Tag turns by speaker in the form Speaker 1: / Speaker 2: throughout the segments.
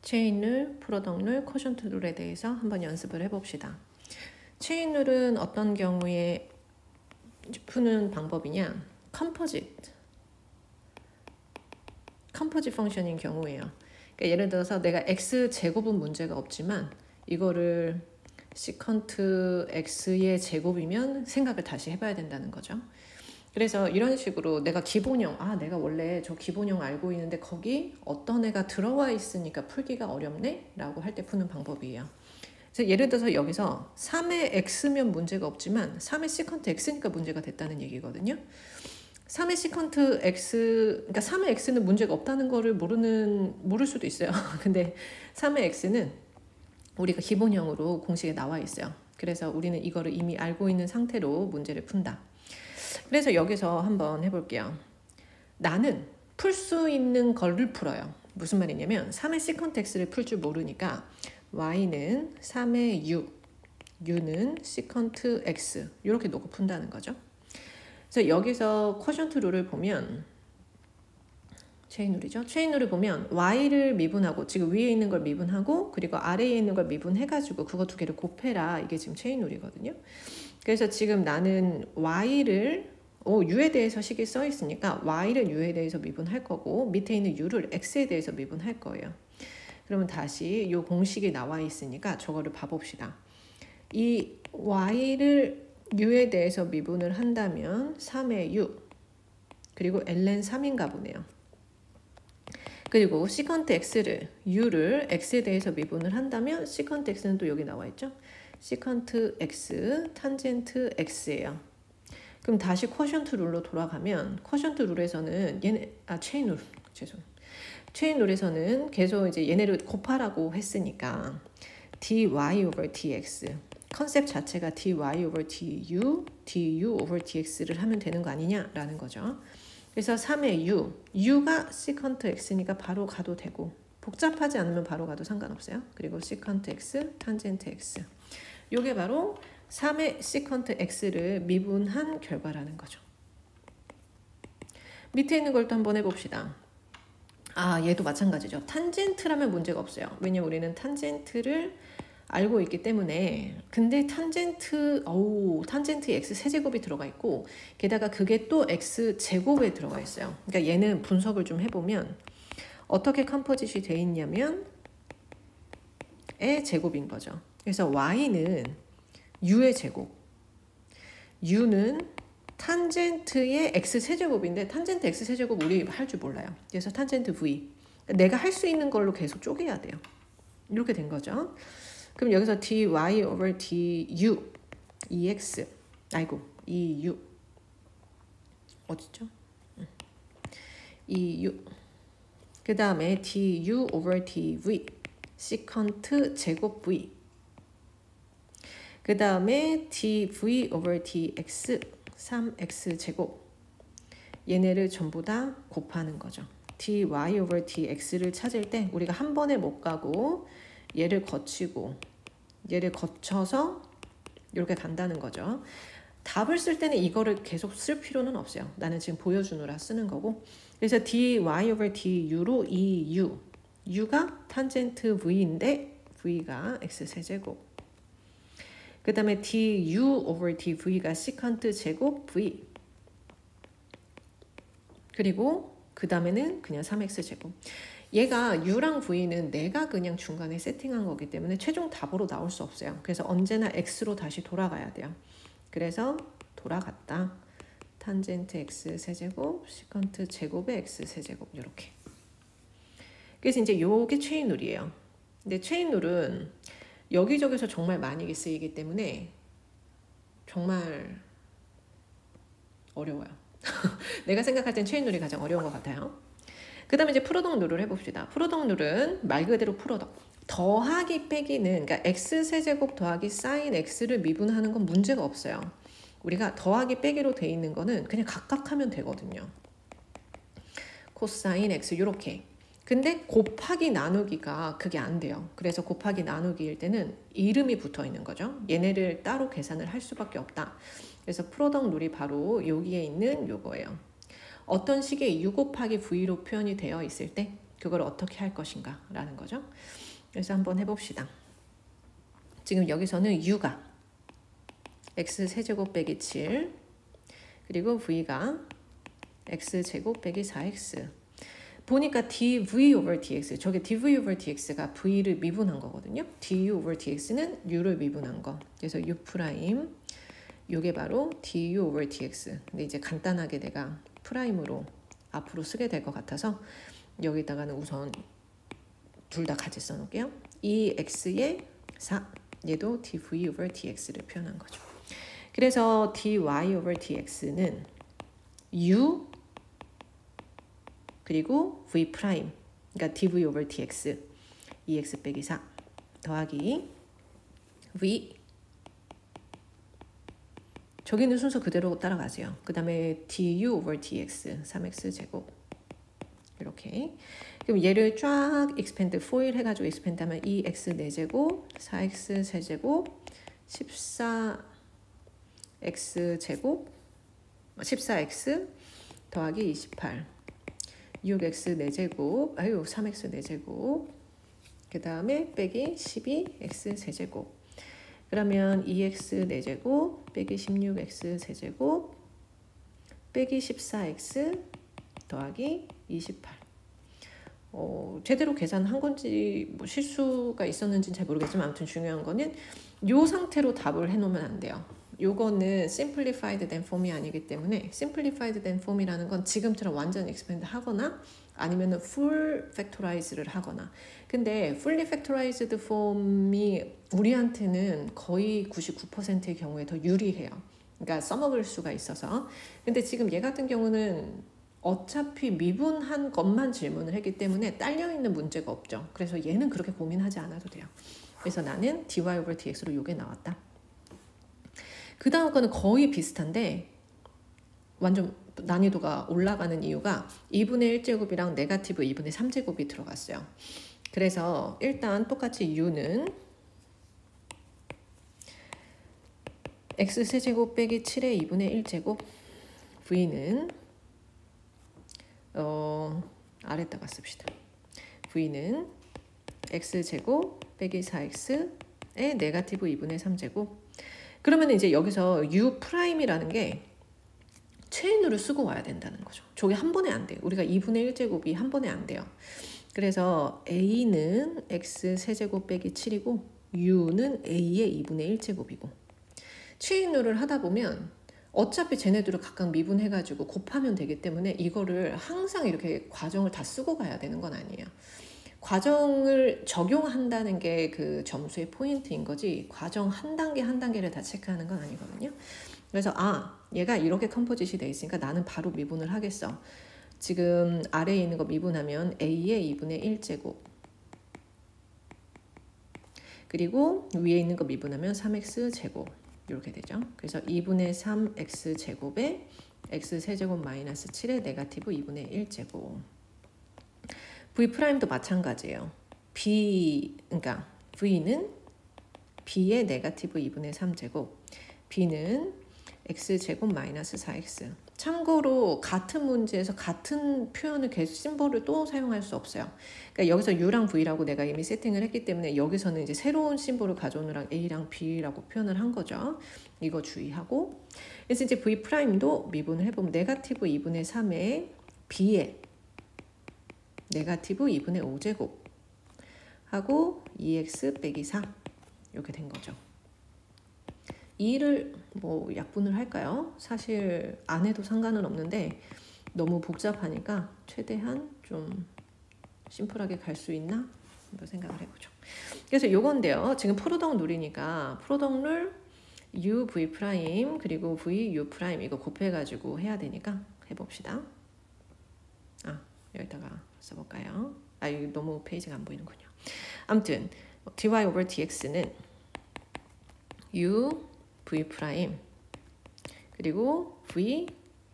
Speaker 1: 체인룰, 프로덕룰, 쿼션트 룰에 대해서 한번 연습을 해봅시다. 체인룰은 어떤 경우에 푸는 방법이냐? 컴포짓 펑션인 경우예요. 그러니까 예를 들어서 내가 x 제곱은 문제가 없지만 이거를 시컨트 x의 제곱이면 생각을 다시 해봐야 된다는 거죠. 그래서 이런 식으로 내가 기본형, 내가 원래 저 기본형 알고 있는데 거기 어떤 애가 들어와 있으니까 풀기가 어렵네? 라고 할 때 푸는 방법이에요. 그래서 예를 들어서 여기서 3의 x면 문제가 없지만 3의 시컨트 x니까 문제가 됐다는 얘기거든요. 3의 시컨트 x, 그러니까 3의 x는 문제가 없다는 거를 모를 수도 있어요. 근데 3의 x는 우리가 기본형으로 공식에 나와 있어요. 그래서 우리는 이거를 이미 알고 있는 상태로 문제를 푼다. 그래서 여기서 한번 해볼게요. 나는 풀 수 있는 거를 풀어요. 무슨 말이냐면 3의 시컨트 x를 풀 줄 모르니까 y는 3의 u는 시컨트 x 이렇게 놓고 푼다는 거죠. 그래서 여기서 쿼션트 룰을 보면 체인룰이죠. 체인룰을 보면 y를 미분하고 지금 위에 있는 걸 미분하고 그리고 아래에 있는 걸 미분해가지고 그거 두 개를 곱해라. 이게 지금 체인룰이거든요. 그래서 지금 나는 y를 u에 대해서 식이 써 있으니까 y를 u에 대해서 미분할 거고 밑에 있는 u를 x에 대해서 미분할 거예요. 그러면 다시 이 공식이 나와 있으니까 저거를 봐봅시다. 이 y를 u에 대해서 미분을 한다면 3의 u 그리고 ln 3인가 보네요. 그리고 시컨트 x를 u를 x에 대해서 미분을 한다면 시컨트 x는 또 여기 나와 있죠. 시컨트 x 탄젠트 x예요. 그럼 다시 쿼션트 룰로 돌아가면 쿼션트 룰에서는 체인 룰에서는 계속 이제 얘네를 곱하라고 했으니까 dy over dx 컨셉 자체가 dy over du over dx를 하면 되는 거 아니냐라는 거죠. 그래서 3의 u가 시컨트 x니까 바로 가도 되고 복잡하지 않으면 바로 가도 상관없어요. 그리고 시컨트 x, 탄젠트 x 요게 바로 3의 시컨트 x를 미분한 결과라는 거죠. 밑에 있는 걸 또 한번 해봅시다. 얘도 마찬가지죠. 탄젠트라면 문제가 없어요. 왜냐면 우리는 탄젠트를 알고 있기 때문에. 근데 탄젠트에 x 세제곱이 들어가 있고 게다가 그게 또 x 제곱에 들어가 있어요. 그러니까 얘는 분석을 좀 해보면 어떻게 컴포짓이 돼 있냐면 의 제곱인 거죠. 그래서 y는 u의 제곱, u는 탄젠트의 x 세제곱인데 탄젠트 x 세제곱 우리 할 줄 몰라요. 그래서 탄젠트 v 내가 할 수 있는 걸로 계속 쪼개야 돼요. 이렇게 된 거죠. 그럼 여기서 dy over du ex eu 어딨죠? eu 그 다음에 du over dv 시컨트 제곱 v 그 다음에 dv over dx 3x 제곱 얘네를 전부 다 곱하는 거죠. dy over dx를 찾을 때 우리가 한 번에 못 가고 얘를 거치고 얘를 거쳐서 이렇게 간다는 거죠. 답을 쓸 때는 이거를 계속 쓸 필요는 없어요. 나는 지금 보여주느라 쓰는 거고. 그래서 dy over du로 이 u가 탄젠트 v인데 v가 x 세제곱 그 다음에 du over dv가 시컨트 제곱 v 그리고 그 다음에는 그냥 3x 제곱 얘가 u랑 v는 내가 그냥 중간에 세팅한 거기 때문에 최종 답으로 나올 수 없어요. 그래서 언제나 x로 다시 돌아가야 돼요. 그래서 돌아갔다. 탄젠트 x 세제곱 시컨트 제곱의 x 세제곱 이렇게. 그래서 이제 요게 체인룰이에요. 근데 체인룰은 여기저기서 정말 많이 쓰이기 때문에 정말 어려워요. 내가 생각할 땐 체인룰이 가장 어려운 것 같아요. 그 다음에 이제 프로덕 룰을 해봅시다. 프로덕 룰은 말 그대로 프로덕. 더하기 빼기는 그러니까 x 세제곱 더하기 사인 x를 미분하는 건 문제가 없어요. 우리가 더하기 빼기로 돼 있는 거는 그냥 각각 하면 되거든요. 코사인 x 이렇게. 근데 곱하기 나누기가 그게 안 돼요. 그래서 곱하기 나누기일 때는 이름이 붙어 있는 거죠. 얘네를 따로 계산을 할 수밖에 없다. 그래서 프로덕 룰이 바로 여기에 있는 요거예요. 어떤 식의 u 곱하기 v로 표현이 되어 있을 때 그걸 어떻게 할 것인가 라는 거죠. 그래서 한번 해봅시다. 지금 여기서는 u가 x세제곱 빼기 7 그리고 v가 x제곱 빼기 4x 보니까 dv over dx 저게 dv over dx가 v를 미분한 거거든요. du over dx는 u를 미분한 거. 그래서 u 프라임 요게 바로 du over dx. 근데 이제 간단하게 내가 프라임으로 앞으로 쓰게 될 것 같아서 여기다가는 우선 둘 다 같이 써놓을게요. 이 x의 4 얘도 dv over dx를 표현한 거죠. 그래서 dy over dx는 u 그리고 v 프라임 그러니까 dv over dx 2x 빼기 4 더하기 v 저기는 순서 그대로 따라가세요. 그 다음에 du over dx 3x 제곱 이렇게 그럼 얘를 쫙 expand foil 해가지고 expand 하면 2x 4제곱 4x 세제곱 14x 제곱 14x 더하기 28 6x 4제곱 아유 3x 4제곱 그 다음에 빼기 12x 세제곱 그러면 2x 4제곱 빼기 16x 세제곱 빼기 14x 더하기 28 제대로 계산한 건지 뭐 실수가 있었는지는 잘 모르겠지만 아무튼 중요한 거는 이 상태로 답을 해놓으면 안 돼요. 요거는 simplified than form이 아니기 때문에 simplified than form이라는 건 지금처럼 완전 expand 하거나 아니면 full factorize를 하거나 근데 fully factorized form이 우리한테는 거의 99%의 경우에 더 유리해요. 그러니까 써먹을 수가 있어서 근데 지금 얘 같은 경우는 어차피 미분한 것만 질문을 했기 때문에 딸려있는 문제가 없죠. 그래서 얘는 그렇게 고민하지 않아도 돼요. 그래서 나는 dy over dx로 요게 나왔다. 그 다음 거는 거의 비슷한데 완전 난이도가 올라가는 이유가 2분의 1제곱이랑 네가티브 2분의 3제곱이 들어갔어요. 그래서 일단 똑같이 u는 x세제곱 빼기 7의 2분의 1제곱 v는 아래다가 씁시다. v는 x제곱 빼기 4x의 네가티브 2분의 3제곱 그러면 이제 여기서 u 프라임이라는 게 체인으로 쓰고 와야 된다는 거죠. 저게 한 번에 안 돼요. 우리가 2분의 1제곱이 한 번에 안 돼요. 그래서 a는 x 세제곱 빼기 7이고 u는 a의 2분의 1제곱이고 체인룰을 하다 보면 어차피 쟤네들을 각각 미분해가지고 곱하면 되기 때문에 이거를 항상 이렇게 과정을 다 쓰고 가야 되는 건 아니에요. 과정을 적용한다는 게 그 점수의 포인트인 거지 과정 한 단계 한 단계를 다 체크하는 건 아니거든요. 그래서 얘가 이렇게 컴포짓이 돼 있으니까 나는 바로 미분을 하겠어. 지금 아래에 있는 거 미분하면 a의 2분의 1제곱 그리고 위에 있는 거 미분하면 3x 제곱 이렇게 되죠. 그래서 2분의 3x 제곱에 x 세제곱 마이너스 7의 네가티브 2분의 1제곱 v 프라임도 마찬가지예요. 그러니까 v는 b의 네가티브 2분의 3제곱 b는 x제곱 마이너스 4x 참고로 같은 문제에서 같은 표현을 계속 심볼을 또 사용할 수 없어요. 그러니까 여기서 u랑 v라고 내가 이미 세팅을 했기 때문에 여기서는 이제 새로운 심볼을 가져오느라 a랑 b라고 표현을 한 거죠. 이거 주의하고 그래서 이제 v 프라임도 미분을 해보면 네가티브 2분의 3의 b의 네가티브 2분의 5제곱 하고 2x 빼기 4 이렇게 된 거죠. 2를 뭐 약분을 할까요? 사실 안 해도 상관은 없는데 너무 복잡하니까 최대한 좀 심플하게 갈 수 있나? 한번 생각을 해보죠. 그래서 요건데요. 지금 프로덕 룰이니까 프로덕 룰 u v 프라임 그리고 v u 프라임 이거 곱해가지고 해야 되니까 해봅시다. 여기다가 써볼까요? 이거 너무 페이지가 안 보이는군요. 아무튼 dy over dx는 u v 프라임 그리고 v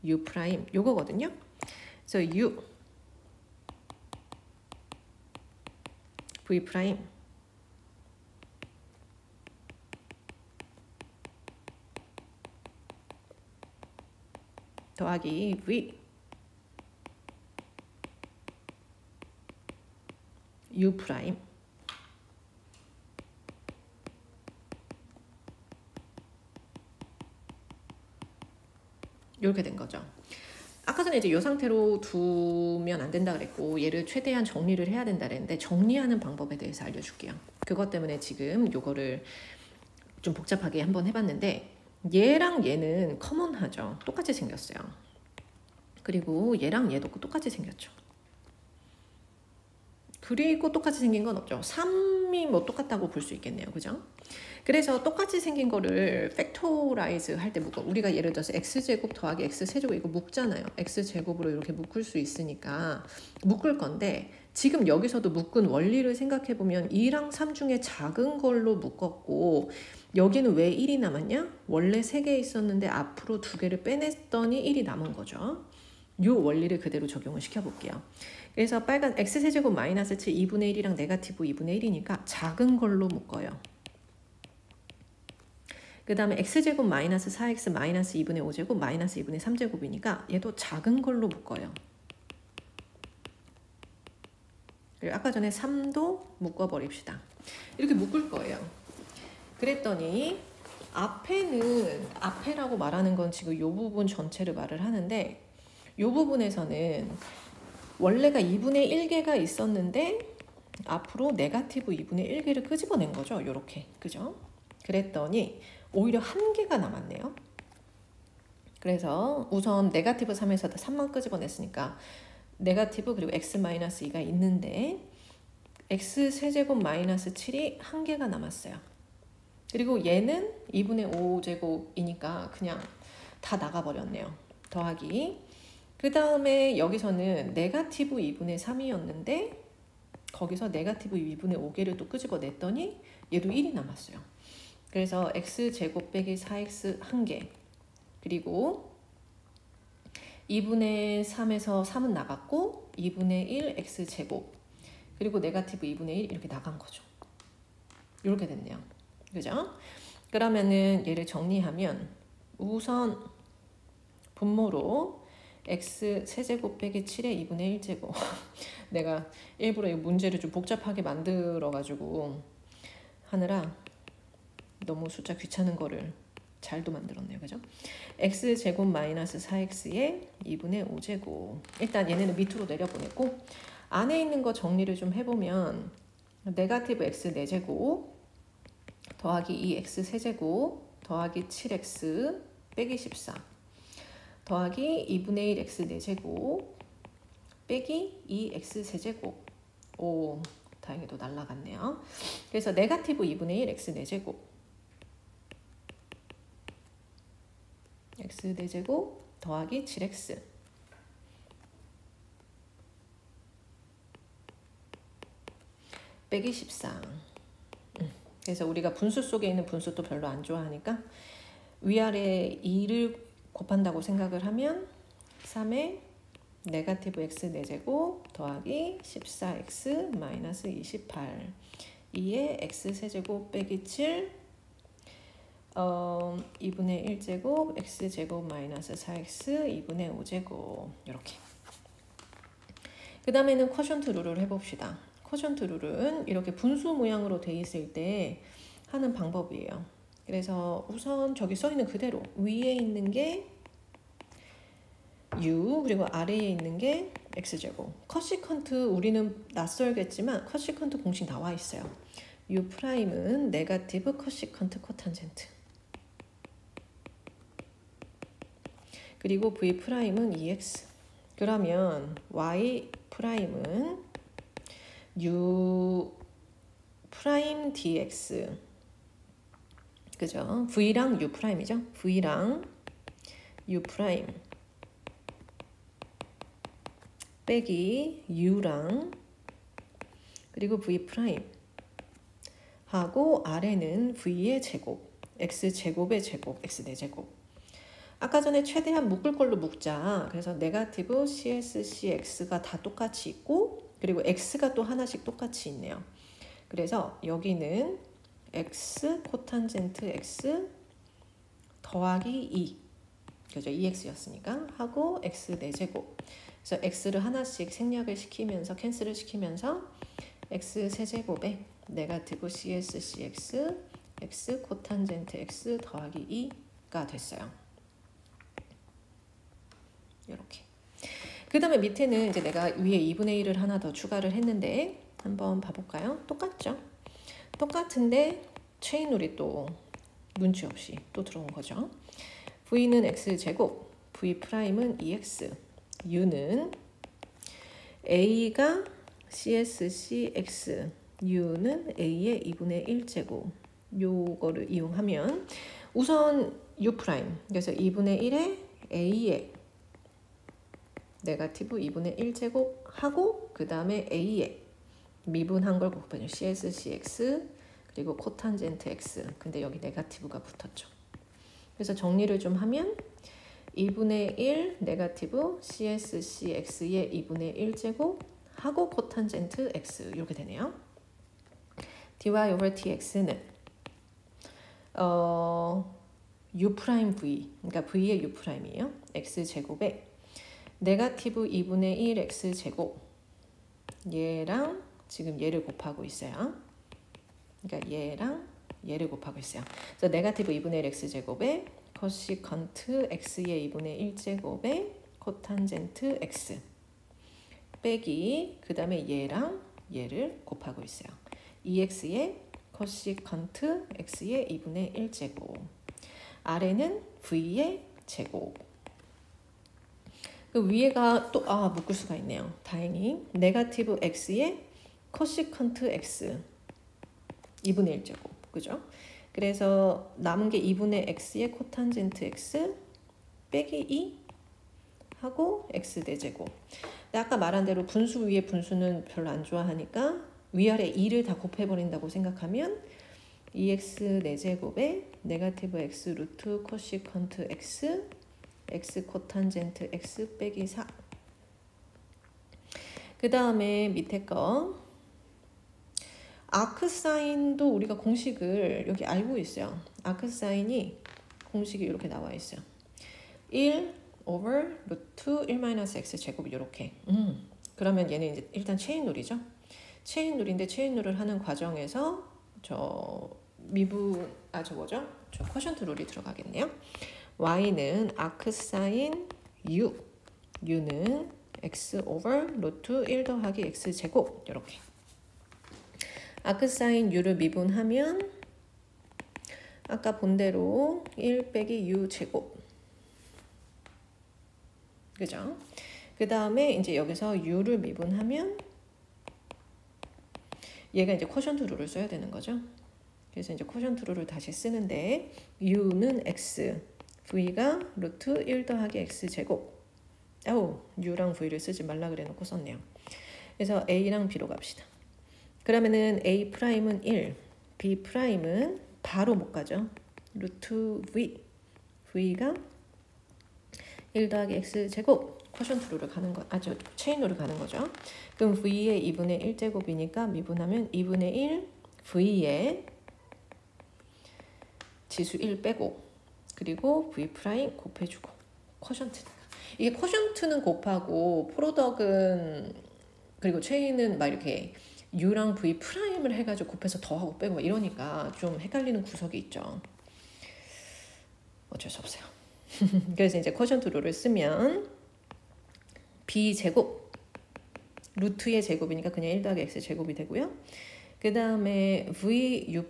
Speaker 1: u 프라임 요거거든요. 그래서 u v 프라임 더하기 v u 프라임. 이렇게 된 거죠. 아까 전에 이제 이 상태로 두면 안 된다 그랬고 얘를 최대한 정리를 해야 된다 그랬는데 정리하는 방법에 대해서 알려줄게요. 그것 때문에 지금 요거를 좀 복잡하게 한번 해봤는데 얘랑 얘는 커먼하죠. 똑같이 생겼어요. 그리고 얘랑 얘도 똑같이 생겼죠. 그리고 똑같이 생긴 건 없죠. 3이 뭐 똑같다고 볼 수 있겠네요. 그죠? 그래서 똑같이 생긴 거를 팩토라이즈 할 때 묶어. 우리가 예를 들어서 x제곱 더하기 x세제곱 이거 묶잖아요. x제곱으로 이렇게 묶을 수 있으니까 묶을 건데 지금 여기서도 묶은 원리를 생각해 보면 2랑 3 중에 작은 걸로 묶었고 여기는 왜 1이 남았냐? 원래 3개 있었는데 앞으로 2개를 빼냈더니 1이 남은 거죠. 이 원리를 그대로 적용을 시켜볼게요. 그래서 빨간 x세제곱 마이너스 7 2분의 1이랑 네가티브 2분의 1이니까 작은 걸로 묶어요. 그 다음에 x제곱 마이너스 4x 마이너스 2분의 5제곱 마이너스 2분의 3제곱이니까 얘도 작은 걸로 묶어요. 그리고 아까 전에 3도 묶어버립시다. 이렇게 묶을 거예요. 그랬더니 앞에라고 말하는 건 지금 이 부분 전체를 말을 하는데 이 부분에서는 원래가 2분의 1개가 있었는데 앞으로 네가티브 2분의 1개를 끄집어낸 거죠. 이렇게. 그죠? 그랬더니 오히려 1개가 남았네요. 그래서 우선 네가티브 3에서 3만 끄집어냈으니까 네가티브 그리고 x-2가 있는데 x세제곱 마이너스 7이 1개가 남았어요. 그리고 얘는 2분의 5제곱이니까 그냥 다 나가버렸네요. 더하기. 그 다음에 여기서는 네가티브 2분의 3이었는데 거기서 네가티브 2분의 5개를 또 끄집어냈더니 얘도 1이 남았어요. 그래서 x제곱 빼기 4x 1개 그리고 2분의 3에서 3은 나갔고 2분의 1 x제곱 그리고 네가티브 2분의 1 이렇게 나간 거죠. 이렇게 됐네요. 그죠? 그러면은 얘를 정리하면 우선 분모로 x 세제곱 빼기 7의 2분의 1제곱 내가 일부러 이 문제를 좀 복잡하게 만들어 가지고 하느라 너무 숫자 귀찮은 거를 잘도 만들었네요. 그죠? x제곱 마이너스 4x의 2분의 5제곱 일단 얘네는 밑으로 내려보냈고 안에 있는 거 정리를 좀 해보면 네가티브 x 4제곱 더하기 2x 세제곱 더하기 7x 빼기 14 더하기 2분의 1 x 4제곱 빼기 2x 세제곱 오 다행히도 날라갔네요. 그래서 네가티브 2분의 1 x 4제곱 x 4제곱 더하기 7x 빼기 14 그래서 우리가 분수 속에 있는 분수도 별로 안 좋아하니까 위아래 2를 곱한다고 생각을 하면 3의 네가티브 x 4제곱 더하기 14x 마이너스 28 2의 x 세제곱 빼기 7 2분의 1제곱 x제곱 마이너스 4x 2분의 5제곱 이렇게 그 다음에는 쿼션트 룰을 해봅시다. 쿼션트 룰은 이렇게 분수 모양으로 돼 있을 때 하는 방법이에요. 그래서 우선 저기 써 있는 그대로 위에 있는 게 u 그리고 아래에 있는 게 x제곱 커시컨트 우리는 낯설겠지만 커시컨트 공식 나와 있어요. u 프라임은 네가티브 커시컨트 코탄젠트 그리고 v 프라임은 2x 그러면 y 프라임은 u 프라임 dx 그죠? v랑 u 프라임이죠. v랑 u 프라임 빼기 u랑 그리고 v 프라임 하고 아래는 v의 제곱 x 제곱의 제곱 x 4제곱 아까 전에 최대한 묶을 걸로 묶자. 그래서 네가티브 cs cx가 다 똑같이 있고 그리고 x가 또 하나씩 똑같이 있네요. 그래서 여기는 x 코탄젠트 x 더하기 2 그죠? 2x였으니까 하고 x 4제곱 그래서 x를 하나씩 생략을 시키면서 캔슬을 시키면서 x 세제곱에 네가티브 CSCX x 코탄젠트 x 더하기 2가 됐어요. 이렇게. 그 다음에 밑에는 이제 내가 위에 2분의 1을 하나 더 추가를 했는데 한번 봐볼까요? 똑같죠? 똑같은데 체인룰이 또 눈치 없이 또 들어온 거죠. v는 x제곱, v'은 2x, u는 a가 CSCX, u는 a의 2분의 1제곱. 요거를 이용하면 우선 u', 그래서 2분의 1에 a의 네가티브 2분의 1제곱 하고 그 다음에 a의 미분한 걸 곱하죠. CSCX 그리고 코탄젠트 x. 근데 여기 네가티브가 붙었죠. 그래서 정리를 좀 하면 2분의 1 네가티브 CSCX의 2분의 1제곱 하고 코탄젠트 x 이렇게 되네요. dy over tx는 u'v, 그러니까 v의 u'이에요. x제곱에 네가티브 2분의 1 x제곱 얘랑 지금 얘를 곱하고 있어요. 그러니까 얘랑 얘를 곱하고 있어요. 그래서 네가티브 2분의 1 x제곱에 코시컨트 x의 2분의 1제곱에 코탄젠트 x 빼기 그 다음에 얘랑 얘를 곱하고 있어요. 2x의 코시컨트 x의 2분의 1제곱 아래는 v의 제곱. 그 위에가 또 묶을 수가 있네요. 다행히 네가티브 x의 코시컨트 x 2분의 1제곱 그죠? 그래서 남은 게 2분의 x의 코탄젠트 x 빼기 2 하고 x 대제곱. 아까 말한 대로 분수 위에 분수는 별로 안 좋아하니까 위아래 2를 다 곱해버린다고 생각하면 2x 4제곱에 네가티브 x 루트 코시컨트 x x 코탄젠트 x 빼기 4. 그 다음에 밑에 거 아크사인도 우리가 공식을 여기 알고 있어요. 아크사인이 공식이 이렇게 나와 있어요. 1 over 루트 1 x 제곱 이렇게. 그러면 얘는 이제 일단 체인룰이죠. 체인룰인데 체인룰을 하는 과정에서 저 쿼션트 룰이 들어가겠네요. y는 아크사인 u, u는 x over 루트 1 더하기 x 제곱 이렇게. 아크사인 u를 미분하면 아까 본 대로 1 빼기 u 제곱. 그죠? 그 다음에 이제 여기서 u를 미분하면 얘가 이제 쿼션트 룰을 써야 되는 거죠. 그래서 이제 쿼션트 룰을 다시 쓰는데 u는 x, v가 루트 1 더하기 x 제곱. u랑 v를 쓰지 말라 그래 놓고 썼네요. 그래서 a랑 b로 갑시다. 그러면은 A'은 1, B'은 바로 못 가죠. 루트 V, V가 1 더하기 X 제곱, 쿼션트 룰을 가는 거, 체인 룰을 가는 거죠. 그럼 V의 2분의 1제곱이니까 미분하면 2분의 1 V의 지수 1 빼고, 그리고 V' 곱해주고, 쿼션트니까. 이게 쿼션트는 곱하고, 프로덕은, 그리고 체인은 막 이렇게 u랑 v'을 해가지고 곱해서 더하고 빼고 이러니까 좀 헷갈리는 구석이 있죠. 어쩔 수 없어요. 그래서 이제 쿼션트 룰을 쓰면 b제곱 루트의 제곱이니까 그냥 1 더하기 x 제곱이 되고요. 그 다음에 vu'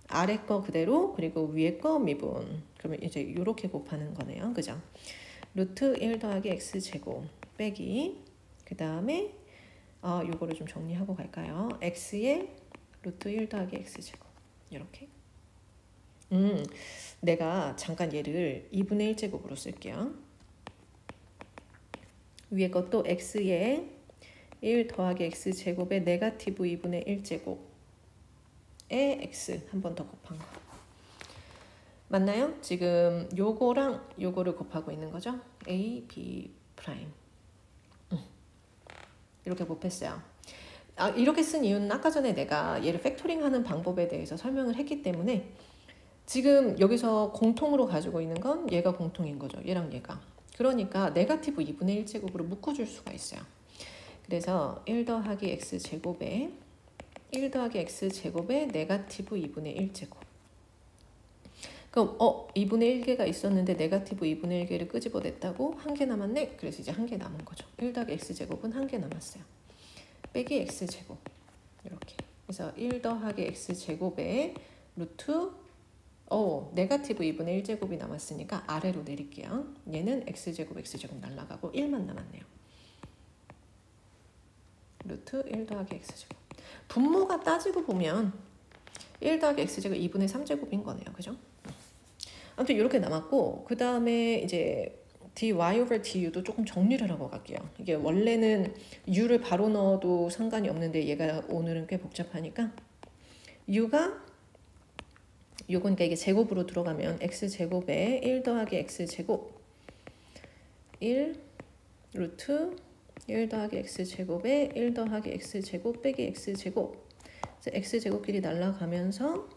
Speaker 1: 아래 거 그대로 그리고 위에 거 미분. 그러면 이제 이렇게 곱하는 거네요. 그죠? 루트 1 더하기 x 제곱 빼기 그 다음에 요거를 좀 정리하고 갈까요? x의 루트 1 더하기 x 제곱 이렇게. 내가 잠깐 얘를 2분의 1제곱으로 쓸게요. 위에 것도 x의 1 더하기 x 제곱에 네가티브 2분의 1제곱에 x 한 번 더 곱한 거. 맞나요? 지금 요거랑 요거를 곱하고 있는 거죠? a, b'. 이렇게 곱했어요. 이렇게 쓴 이유는 아까 전에 내가 얘를 팩토링 하는 방법에 대해서 설명을 했기 때문에 지금 여기서 공통으로 가지고 있는 건 얘가 공통인 거죠. 얘랑 얘가. 그러니까 네가티브 2분의 1제곱으로 묶어줄 수가 있어요. 그래서 1 더하기 x제곱에 1 더하기 x제곱에 네가티브 2분의 1제곱. 그럼 2분의 1개가 있었는데 네가티브 2분의 1개를 끄집어냈다고? 한 개 남았네? 그래서 이제 한 개 남은 거죠. 1 더하기 x제곱은 한 개 남았어요. 빼기 x제곱. 이렇게. 그래서 1 더하기 x제곱에 루트 네가티브 2분의 1제곱이 남았으니까 아래로 내릴게요. 얘는 x제곱 날라가고 1만 남았네요. 루트 1 더하기 x제곱. 분모가 따지고 보면 1 더하기 x제곱 2분의 3제곱인 거네요. 그죠? 아무튼 이렇게 남았고, 그 다음에 이제 dy over du도 조금 정리를 하고 갈게요. 이게 원래는 u를 바로 넣어도 상관이 없는데 얘가 오늘은 꽤 복잡하니까 u가 요거니까 이게 제곱으로 들어가면 x제곱에 1 더하기 x제곱 1 루트 1 더하기 x제곱에 1 더하기 x제곱 빼기 x제곱. 그래서 x제곱끼리 날아가면서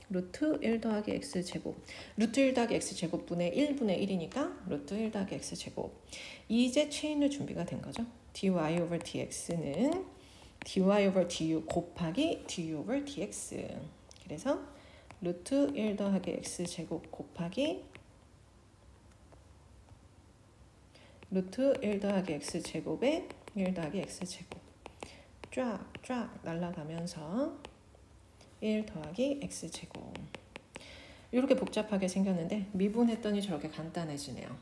Speaker 1: 루트 1 더하기 x제곱. 루트 1 더하기 x제곱분의 1분의 1이니까 루트 1 더하기 x제곱. 이제 체인을 준비가 된 거죠. dy over dx는 dy over du 곱하기 du over dx. 그래서 루트 1 더하기 x제곱 곱하기 루트 1 더하기 x제곱에 1 더하기 x제곱. 쫙 날아가면서 1 더하기 x제곱. 이렇게 복잡하게 생겼는데 미분했더니 저렇게 간단해지네요.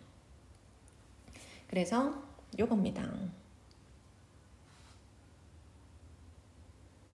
Speaker 1: 그래서 요겁니다.